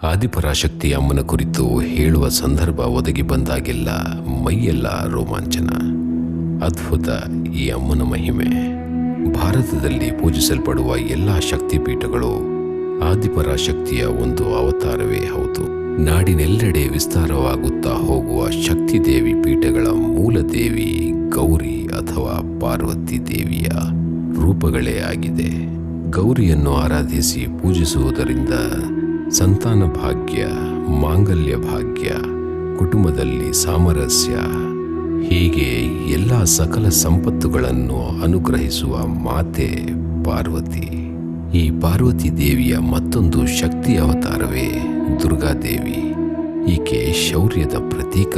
ಆದಿಪರಾಶಕ್ತಿ ಅಮ್ಮನ ಕುರಿತು ಹೇಳುವ ಸಂದರ್ಭ ಒದಗಿ ಬಂದಾಗೆಲ್ಲ ಮೈಯೆಲ್ಲ ರೋಮಾಂಚನ. ಅದ್ಭುತ ಈ ಅಮ್ಮನ ಮಹಿಮೆ. ಭಾರತದಲ್ಲಿ ಪೂಜಿಸಲ್ಪಡುವ ಎಲ್ಲ ಶಕ್ತಿಪೀಠಗಳು ಆದಿಪರಾಶಕ್ತಿಯ ಒಂದು ಅವತಾರವೇ ಹೌದು. ನಾಡಿನೆಲ್ಲೆಡೆ ವಿಸ್ತಾರವಾಗುತ್ತಾ ಹೋಗುವ ಶಕ್ತಿದೇವಿ ಪೀಠಗಳ ಮೂಲ ದೇವಿ ಗೌರಿ ಅಥವಾ ಪಾರ್ವತಿ ದೇವಿಯ ರೂಪಗಳೇ ಆಗಿದೆ. ಗೌರಿಯನ್ನು ಆರಾಧಿಸಿ ಪೂಜಿಸುವುದರಿಂದ ಸಂತಾನ ಭಾಗ್ಯ, ಮಾಂಗಲ್ಯ ಭಾಗ್ಯ, ಕುಟುಂಬದಲ್ಲಿ ಸಾಮರಸ್ಯ, ಹೀಗೆ ಎಲ್ಲ ಸಕಲ ಸಂಪತ್ತುಗಳನ್ನು ಅನುಗ್ರಹಿಸುವ ಮಾತೆ ಪಾರ್ವತಿ. ಈ ಪಾರ್ವತಿ ದೇವಿಯ ಮತ್ತೊಂದು ಶಕ್ತಿ ಅವತಾರವೇ ದುರ್ಗಾದೇವಿ. ಈಕೆ ಶೌರ್ಯದ ಪ್ರತೀಕ.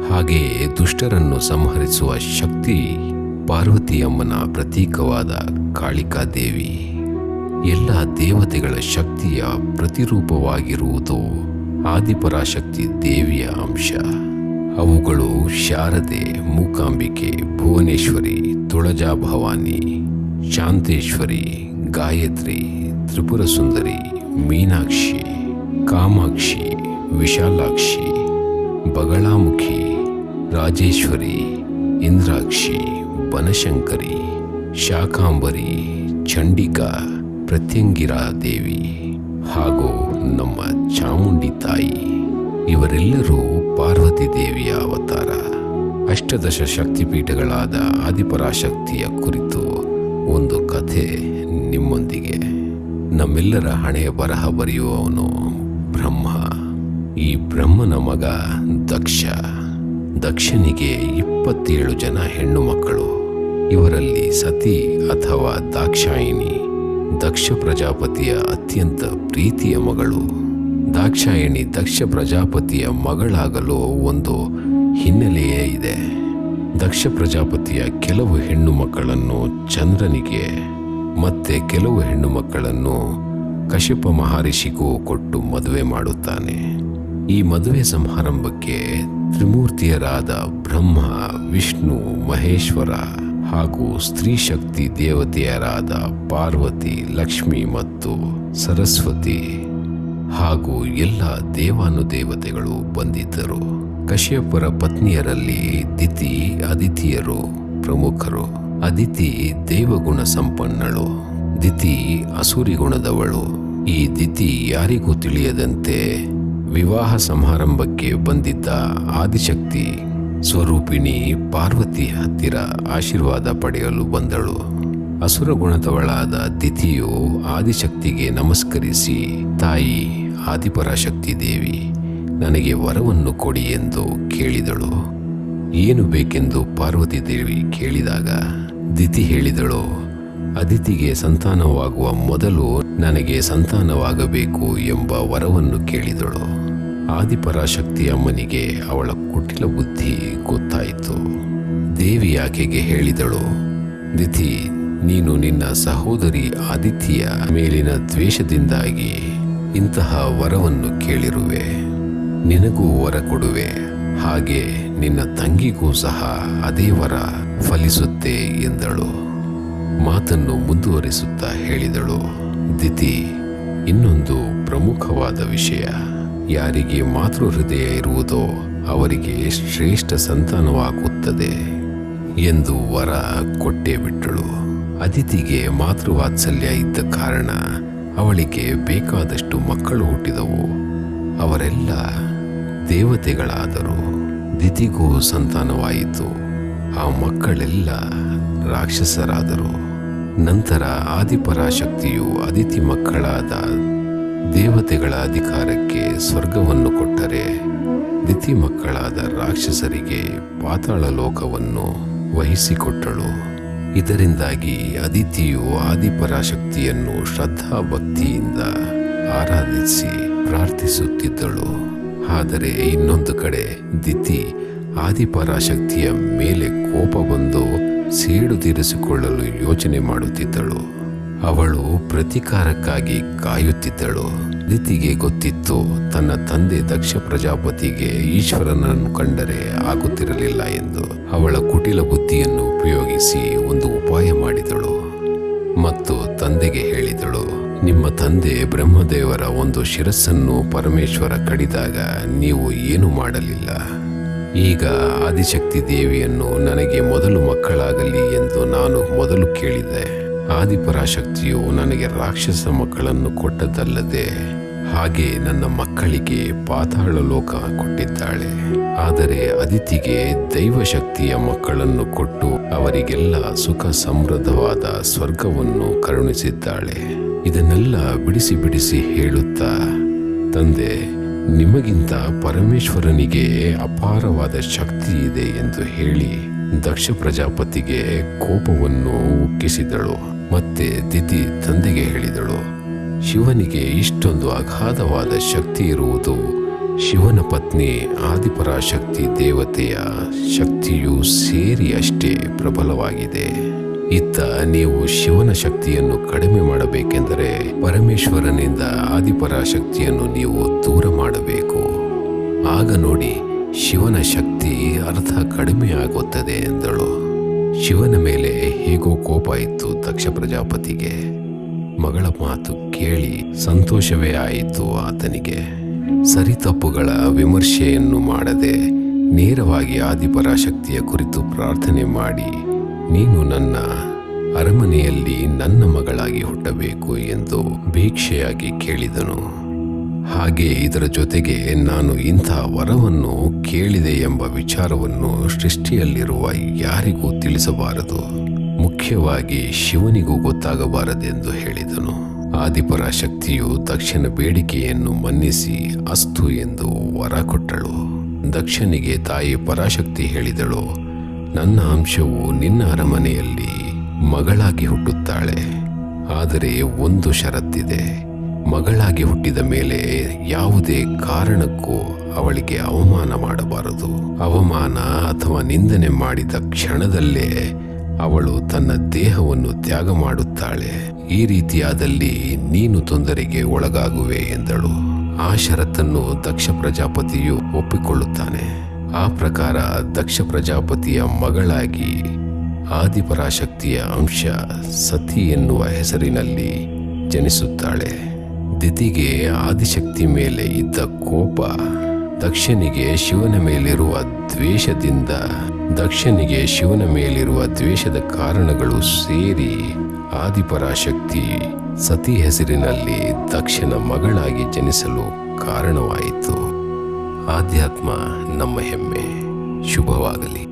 ಹಾಗೆಯೇ ದುಷ್ಟರನ್ನು ಸಂಹರಿಸುವ ಶಕ್ತಿ ಪಾರ್ವತಿಯಮ್ಮನ ಪ್ರತೀಕವಾದ ಕಾಳಿಕಾದೇವಿ. ಎಲ್ಲ ದೇವತೆಗಳ ಶಕ್ತಿಯ ಪ್ರತಿರೂಪವಾಗಿರುವುದು ಆದಿಪರಾಶಕ್ತಿ ದೇವಿಯ ಅಂಶ. ಅವುಗಳು ಶಾರದೆ, ಮೂಕಾಂಬಿಕೆ, ಭುವನೇಶ್ವರಿ, ತುಳಜಾ ಭವಾನಿ, ಶಾಂತೇಶ್ವರಿ, ಗಾಯತ್ರಿ, ತ್ರಿಪುರ ಸುಂದರಿ, ಮೀನಾಕ್ಷಿ, ಕಾಮಾಕ್ಷಿ, ವಿಶಾಲಾಕ್ಷಿ, ಬಗಳಾಮುಖಿ, ರಾಜೇಶ್ವರಿ, ಇಂದ್ರಾಕ್ಷಿ, ಬನಶಂಕರಿ, ಶಾಕಾಂಬರಿ, ಚಂಡಿಕಾ, ಪ್ರತ್ಯಂಗಿರಾ ದೇವಿ ಹಾಗೂ ನಮ್ಮ ಚಾಮುಂಡಿ ತಾಯಿ. ಇವರೆಲ್ಲರೂ ಪಾರ್ವತಿ ದೇವಿಯ ಅವತಾರ. ಅಷ್ಟದಶ ಶಕ್ತಿಪೀಠಗಳಾದ ಆದಿಪರಾಶಕ್ತಿಯ ಕುರಿತು ಒಂದು ಕಥೆ ನಿಮ್ಮೊಂದಿಗೆ. ನಮ್ಮೆಲ್ಲರ ಹಣೆಯ ಬರಹ ಬರೆಯುವವನು ಬ್ರಹ್ಮ. ಈ ಬ್ರಹ್ಮನ ಮಗ ದಕ್ಷ. ದಕ್ಷನಿಗೆ 27 ಜನ ಹೆಣ್ಣು ಮಕ್ಕಳು. ಇವರಲ್ಲಿ ಸತಿ ಅಥವಾ ದಾಕ್ಷಾಯಿಣಿ ದಕ್ಷ ಪ್ರಜಾಪತಿಯ ಅತ್ಯಂತ ಪ್ರೀತಿಯ ಮಗಳು. ದಾಕ್ಷಾಯಿಣಿ ದಕ್ಷ ಪ್ರಜಾಪತಿಯ ಮಗಳಾಗಲು ಒಂದು ಹಿನ್ನೆಲೆಯೇ ಇದೆ. ದಕ್ಷ ಪ್ರಜಾಪತಿಯ ಕೆಲವು ಹೆಣ್ಣು ಮಕ್ಕಳನ್ನು ಚಂದ್ರನಿಗೆ ಮತ್ತೆ ಕೆಲವು ಹೆಣ್ಣು ಮಕ್ಕಳನ್ನು ಕಶ್ಯಪ ಮಹರ್ಷಿಗೂ ಕೊಟ್ಟು ಮದುವೆ ಮಾಡುತ್ತಾನೆ. ಈ ಮದುವೆ ಸಮಾರಂಭಕ್ಕೆ ತ್ರಿಮೂರ್ತಿಯರಾದ ಬ್ರಹ್ಮ, ವಿಷ್ಣು, ಮಹೇಶ್ವರ ಹಾಗೂ ಸ್ತ್ರೀ ಶಕ್ತಿ ದೇವತೆಯರಾದ ಪಾರ್ವತಿ, ಲಕ್ಷ್ಮಿ ಮತ್ತು ಸರಸ್ವತಿ ಹಾಗೂ ಎಲ್ಲ ದೇವಾನುದೇವತೆಗಳು ಬಂದಿದ್ದರು. ಕಶ್ಯಪರ ಪತ್ನಿಯರಲ್ಲಿ ದಿತಿ, ಅದಿತಿಯರು ಪ್ರಮುಖರು. ಅದಿತಿ ದೇವಗುಣ ಸಂಪನ್ನಳು, ದಿತಿ ಅಸುರಿ ಗುಣದವಳು. ಈ ದಿತಿ ಯಾರಿಗೂ ತಿಳಿಯದಂತೆ ವಿವಾಹ ಸಮಾರಂಭಕ್ಕೆ ಬಂದಿದ್ದ ಆದಿಶಕ್ತಿ ಸ್ವರೂಪಿಣಿ ಪಾರ್ವತಿ ಹತ್ತಿರ ಆಶೀರ್ವಾದ ಪಡೆಯಲು ಬಂದಳು. ಅಸುರ ಗುಣದವಳಾದ ದಿತಿಯು ಆದಿಶಕ್ತಿಗೆ ನಮಸ್ಕರಿಸಿ, ತಾಯಿ ಆದಿಪರಾಶಕ್ತಿ ದೇವಿ, ನನಗೆ ವರವನ್ನು ಕೊಡಿ ಎಂದು ಕೇಳಿದಳು. ಏನು ಬೇಕೆಂದು ಪಾರ್ವತಿ ದೇವಿ ಕೇಳಿದಾಗ ದಿತಿ ಹೇಳಿದಳು, ಅದಿತಿಗೆ ಸಂತಾನವಾಗುವ ಮೊದಲು ನನಗೆ ಸಂತಾನವಾಗಬೇಕು ಎಂಬ ವರವನ್ನು ಕೇಳಿದಳು. ಆದಿಪರಾಶಕ್ತಿ ಅಮ್ಮನಿಗೆ ಅವಳ ಕುಟಿಲ ಬುದ್ಧಿ ಗೊತ್ತಾಯಿತು. ದೇವಿ ಆಕೆಗೆ ಹೇಳಿದಳು, ದಿತಿ, ನೀನು ನಿನ್ನ ಸಹೋದರಿ ಆದಿತಿಯ ಮೇಲಿನ ದ್ವೇಷದಿಂದಾಗಿ ಇಂತಹ ವರವನ್ನು ಕೇಳಿರುವೆ. ನಿನಗೂ ವರ ಕೊಡುವೆ, ಹಾಗೆ ನಿನ್ನ ತಂಗಿಗೂ ಸಹ ಅದೇ ವರ ಫಲಿಸುತ್ತೆ ಎಂದಳು. ಮಾತನ್ನು ಮುಂದುವರಿಸುತ್ತಾ ಹೇಳಿದಳು, ದಿತಿ, ಇನ್ನೊಂದು ಪ್ರಮುಖವಾದ ವಿಷಯ. ಯಾರಿಗೆ ಮಾತೃ ಹೃದಯ ಇರುವುದೋ ಅವರಿಗೆ ಶ್ರೇಷ್ಠ ಸಂತಾನವಾಗುತ್ತದೆ ಎಂದು ವರ ಕೊಟ್ಟೇ ಬಿಟ್ಟಳು. ಅದಿತಿಗೆ ಮಾತೃವಾತ್ಸಲ್ಯ ಇದ್ದ ಕಾರಣ ಅವಳಿಗೆ ಬೇಕಾದಷ್ಟು ಮಕ್ಕಳು ಹುಟ್ಟಿದವು. ಅವರೆಲ್ಲ ದೇವತೆಗಳಾದರು. ದಿತಿಗೂ ಸಂತಾನವಾಯಿತು. ಆ ಮಕ್ಕಳೆಲ್ಲ ರಾಕ್ಷಸರಾದರು. ನಂತರ ಆದಿಪರಾಶಕ್ತಿಯು ಅದಿತಿ ಮಕ್ಕಳಾದ ದೇವತೆಗಳ ಅಧಿಕಾರಕ್ಕೆ ಸ್ವರ್ಗವನ್ನು ಕೊಟ್ಟರೆ, ದಿತಿ ಮಕ್ಕಳಾದ ರಾಕ್ಷಸರಿಗೆ ಪಾತಾಳ ಲೋಕವನ್ನು ವಹಿಸಿಕೊಟ್ಟಳು. ಇದರಿಂದಾಗಿ ಅದಿತಿಯು ಆದಿಪರಾಶಕ್ತಿಯನ್ನು ಶ್ರದ್ಧಾಭಕ್ತಿಯಿಂದ ಆರಾಧಿಸಿ ಪ್ರಾರ್ಥಿಸುತ್ತಿದ್ದಳು. ಆದರೆ ಇನ್ನೊಂದು ಕಡೆ ದಿತಿ ಆದಿಪರಾಶಕ್ತಿಯ ಮೇಲೆ ಕೋಪ ಬಂದು ಸೇಡು ತೀರಿಸಿಕೊಳ್ಳಲು ಯೋಚನೆ ಮಾಡುತ್ತಿದ್ದಳು. ಅವಳು ಪ್ರತೀಕಾರಕ್ಕಾಗಿ ಕಾಯುತ್ತಿದ್ದಳು. ದಿತಿಗೆ ಗೊತ್ತಿತ್ತು, ತನ್ನ ತಂದೆ ದಕ್ಷ ಪ್ರಜಾಪತಿಗೆ ಈಶ್ವರನನ್ನು ಕಂಡರೆ ಆಗುತ್ತಿರಲಿಲ್ಲ ಎಂದು. ಅವಳ ಕುಟಿಲ ಬುದ್ಧಿಯನ್ನು ಉಪಯೋಗಿಸಿ ಒಂದು ಉಪಾಯ ಮಾಡಿದಳು ಮತ್ತು ತಂದೆಗೆ ಹೇಳಿದಳು, ನಿಮ್ಮ ತಂದೆ ಬ್ರಹ್ಮದೇವರ ಒಂದು ಶಿರಸ್ಸನ್ನು ಪರಮೇಶ್ವರ ಕಡಿದಾಗ ನೀವು ಏನೂ ಮಾಡಲಿಲ್ಲ. ಈಗ ಆದಿಶಕ್ತಿ ದೇವಿಯನ್ನು ನನಗೆ ಮೊದಲು ಮಕ್ಕಳಾಗಲಿ ಎಂದು ನಾನು ಮೊದಲು ಕೇಳಿದೆ. ಆದಿಪರಾಶಕ್ತಿಯು ನನಗೆ ರಾಕ್ಷಸ ಮಕ್ಕಳನ್ನು ಕೊಟ್ಟದ್ದಲ್ಲದೆ ಹಾಗೆ ನನ್ನ ಮಕ್ಕಳಿಗೆ ಪಾತಾಳ ಲೋಕ ಕೊಟ್ಟಿದ್ದಾಳೆ. ಆದರೆ ಅದಿತಿಗೆ ದೈವಶಕ್ತಿಯ ಮಕ್ಕಳನ್ನು ಕೊಟ್ಟು ಅವರಿಗೆಲ್ಲ ಸುಖ ಸಮೃದ್ಧವಾದ ಸ್ವರ್ಗವನ್ನು ಕರುಣಿಸಿದ್ದಾಳೆ. ಇದನ್ನೆಲ್ಲ ಬಿಡಿಸಿ ಬಿಡಿಸಿ ಹೇಳುತ್ತಾ, ತಂದೆ, ನಿಮಗಿಂತ ಪರಮೇಶ್ವರನಿಗೆ ಅಪಾರವಾದ ಶಕ್ತಿ ಇದೆ ಎಂದು ಹೇಳಿ ದಕ್ಷ ಪ್ರಜಾಪತಿಗೆ ಕೋಪವನ್ನು ಉಕ್ಕಿಸಿದಳು. ಮತ್ತೆ ದಿತಿ ತಂದೆಗೆ ಹೇಳಿದಳು, ಶಿವನಿಗೆ ಇಷ್ಟೊಂದು ಅಗಾಧವಾದ ಶಕ್ತಿ ಇರುವುದು ಶಿವನ ಪತ್ನಿ ಆದಿಪರಾಶಕ್ತಿ ದೇವತೆಯ ಶಕ್ತಿಯು ಸೇರಿ ಅಷ್ಟೇ ಪ್ರಬಲವಾಗಿದೆ. ಇತ್ತ ನೀವು ಶಿವನ ಶಕ್ತಿಯನ್ನು ಕಡಿಮೆ ಮಾಡಬೇಕೆಂದರೆ ಪರಮೇಶ್ವರನಿಂದ ಆದಿಪರಾಶಕ್ತಿಯನ್ನು ನೀವು ದೂರ ಮಾಡಬೇಕು. ಆಗ ನೋಡಿ ಶಿವನ ಶಕ್ತಿ ಅರ್ಧ ಕಡಿಮೆ ಆಗುತ್ತದೆ ಎಂದಳು. ಶಿವನ ಮೇಲೆ ಹೇಗೋ ಕೋಪ ಇತ್ತು ದಕ್ಷ ಪ್ರಜಾಪತಿಗೆ. ಮಗಳ ಮಾತು ಕೇಳಿ ಸಂತೋಷವೇ ಆಯಿತು ಆತನಿಗೆ. ಸರಿತಪ್ಪುಗಳ ವಿಮರ್ಶೆಯನ್ನು ಮಾಡದೆ ನೇರವಾಗಿ ಆದಿಪರಾಶಕ್ತಿಯ ಕುರಿತು ಪ್ರಾರ್ಥನೆ ಮಾಡಿ, ನೀನು ನನ್ನ ಅರಮನೆಯಲ್ಲಿ ನನ್ನ ಮಗಳಾಗಿ ಹುಟ್ಟಬೇಕು ಎಂದು ಭಿಕ್ಷೆಯಾಗಿ ಕೇಳಿದನು. ಹಾಗೆ ಇದರ ಜೊತೆಗೆ ನಾನು ಇಂಥ ವರವನ್ನು ಕೇಳಿದೆ ಎಂಬ ವಿಚಾರವನ್ನು ಸೃಷ್ಟಿಯಲ್ಲಿರುವ ಯಾರಿಗೂ ತಿಳಿಸಬಾರದು, ಮುಖ್ಯವಾಗಿ ಶಿವನಿಗೂ ಗೊತ್ತಾಗಬಾರದೆಂದು ಹೇಳಿದನು. ಆದಿಪರಾಶಕ್ತಿಯು ದಕ್ಷನ ಬೇಡಿಕೆಯನ್ನು ಮನ್ನಿಸಿ ಅಸ್ತು ಎಂದು ವರ ಕೊಟ್ಟಳು. ದಕ್ಷನಿಗೆ ತಾಯಿ ಪರಾಶಕ್ತಿ ಹೇಳಿದಳು, ನನ್ನ ಅಂಶವು ನಿನ್ನ ಅರಮನೆಯಲ್ಲಿ ಮಗಳಾಗಿ ಹುಟ್ಟುತ್ತಾಳೆ. ಆದರೆ ಒಂದು ಷರತ್ತಿದೆ, ಮಗಳಾಗಿ ಹುಟ್ಟಿದ ಮೇಲೆ ಯಾವುದೇ ಕಾರಣಕ್ಕೂ ಅವಳಿಗೆ ಅವಮಾನ ಮಾಡಬಾರದು. ಅವಮಾನ ಅಥವಾ ನಿಂದನೆ ಮಾಡಿದ ಕ್ಷಣದಲ್ಲೇ ಅವಳು ತನ್ನ ದೇಹವನ್ನು ತ್ಯಾಗ ಮಾಡುತ್ತಾಳೆ. ಈ ರೀತಿಯಾದಲ್ಲಿ ನೀನು ತೊಂದರೆಗೆ ಒಳಗಾಗುವೆ ಎಂದಳು. ಆ ಷರತ್ತನ್ನು ದಕ್ಷ ಪ್ರಜಾಪತಿಯು ಒಪ್ಪಿಕೊಳ್ಳುತ್ತಾನೆ. ಆ ಪ್ರಕಾರ ದಕ್ಷ ಪ್ರಜಾಪತಿಯ ಮಗಳಾಗಿ ಆದಿಪರಾಶಕ್ತಿಯ ಅಂಶ ಸತಿ ಎನ್ನುವ ಹೆಸರಿನಲ್ಲಿ ಜನಿಸುತ್ತಾಳೆ. ದಿತಿಗೆ ಆದಿಶಕ್ತಿ ಮೇಲೆ ಇದ್ದ ಕೋಪ ದಕ್ಷನಿಗೆ ಶಿವನ ಮೇಲಿರುವ ದ್ವೇಷದ ಕಾರಣಗಳು ಸೇರಿ ಆದಿಪರಾಶಕ್ತಿ ಸತಿ ಹೆಸರಿನಲ್ಲಿ ದಕ್ಷನ ಮಗಳಾಗಿ ಜನಿಸಲು ಕಾರಣವಾಯಿತು. ಆಧ್ಯಾತ್ಮ ನಮ್ಮ ಹೆಮ್ಮೆ. ಶುಭವಾಗಲಿ.